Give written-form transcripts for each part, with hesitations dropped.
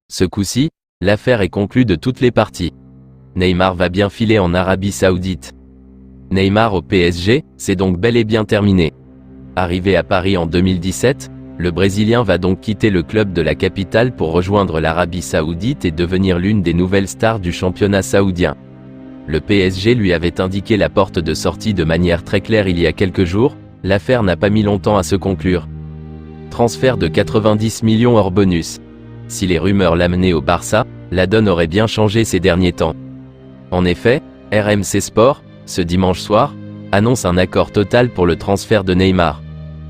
Ce coup-ci, l'affaire est conclue de toutes les parties. Neymar va bien filer en Arabie Saoudite. Neymar au PSG, c'est donc bel et bien terminé. Arrivé à Paris en 2017, le Brésilien va donc quitter le club de la capitale pour rejoindre l'Arabie Saoudite et devenir l'une des nouvelles stars du championnat saoudien. Le PSG lui avait indiqué la porte de sortie de manière très claire il y a quelques jours, l'affaire n'a pas mis longtemps à se conclure. Transfert de 90 millions hors bonus. Si les rumeurs l'amenaient au Barça, la donne aurait bien changé ces derniers temps. En effet, RMC Sport, ce dimanche soir, annonce un accord total pour le transfert de Neymar.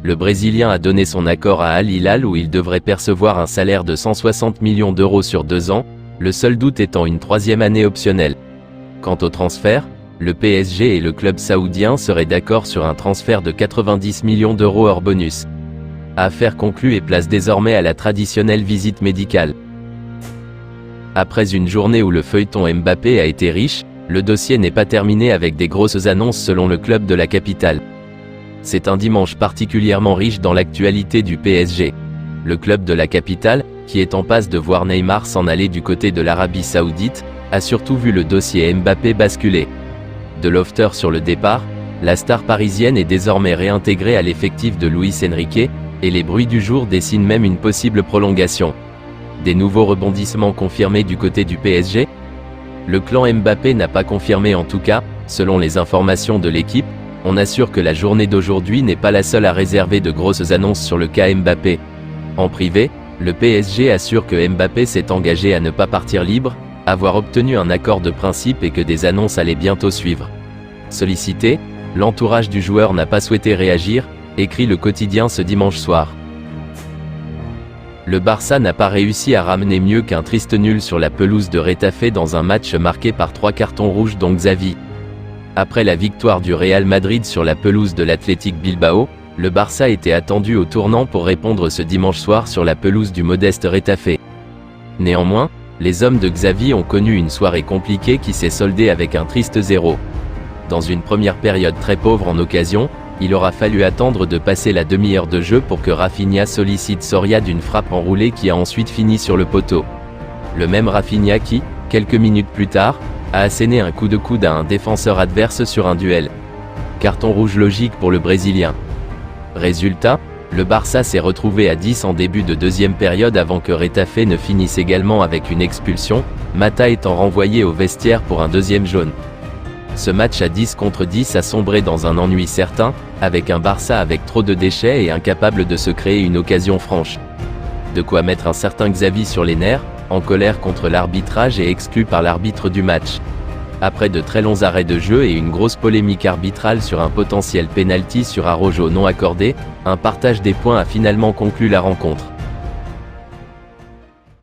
Le Brésilien a donné son accord à Al Hilal où il devrait percevoir un salaire de 160 millions d'euros sur 2 ans, le seul doute étant une 3e année optionnelle. Quant au transfert, le PSG et le club saoudien seraient d'accord sur un transfert de 90 millions d'euros hors bonus. Affaire conclue et place désormais à la traditionnelle visite médicale. Après une journée où le feuilleton Mbappé a été riche, le dossier n'est pas terminé avec des grosses annonces selon le club de la capitale. C'est un dimanche particulièrement riche dans l'actualité du PSG. Le club de la capitale, qui est en passe de voir Neymar s'en aller du côté de l'Arabie Saoudite, a surtout vu le dossier Mbappé basculer. De Lofter sur le départ, la star parisienne est désormais réintégrée à l'effectif de Luis Enrique, et les bruits du jour dessinent même une possible prolongation. Des nouveaux rebondissements confirmés du côté du PSG? Le clan Mbappé n'a pas confirmé en tout cas, selon les informations de l'équipe, on assure que la journée d'aujourd'hui n'est pas la seule à réserver de grosses annonces sur le cas Mbappé. En privé, le PSG assure que Mbappé s'est engagé à ne pas partir libre, avoir obtenu un accord de principe et que des annonces allaient bientôt suivre. Sollicité, l'entourage du joueur n'a pas souhaité réagir, écrit le quotidien ce dimanche soir. Le Barça n'a pas réussi à ramener mieux qu'un triste nul sur la pelouse de Retafe dans un match marqué par 3 cartons rouges dont Xavi. Après la victoire du Real Madrid sur la pelouse de l'Athletic Bilbao, le Barça était attendu au tournant pour répondre ce dimanche soir sur la pelouse du modeste Retafe. Néanmoins, les hommes de Xavi ont connu une soirée compliquée qui s'est soldée avec un triste 0. Dans une première période très pauvre en occasion, il aura fallu attendre de passer la demi-heure de jeu pour que Rafinha sollicite Soria d'une frappe enroulée qui a ensuite fini sur le poteau. Le même Rafinha qui, quelques minutes plus tard, a asséné un coup de coude à un défenseur adverse sur un duel. Carton rouge logique pour le Brésilien. Résultat, le Barça s'est retrouvé à 10 en début de deuxième période avant que Retafe ne finisse également avec une expulsion, Mata étant renvoyé au vestiaire pour un deuxième jaune. Ce match à 10 contre 10 a sombré dans un ennui certain, avec un Barça avec trop de déchets et incapable de se créer une occasion franche. De quoi mettre un certain Xavi sur les nerfs, en colère contre l'arbitrage et exclu par l'arbitre du match. Après de très longs arrêts de jeu et une grosse polémique arbitrale sur un potentiel penalty sur Araujo non accordé, un partage des points a finalement conclu la rencontre.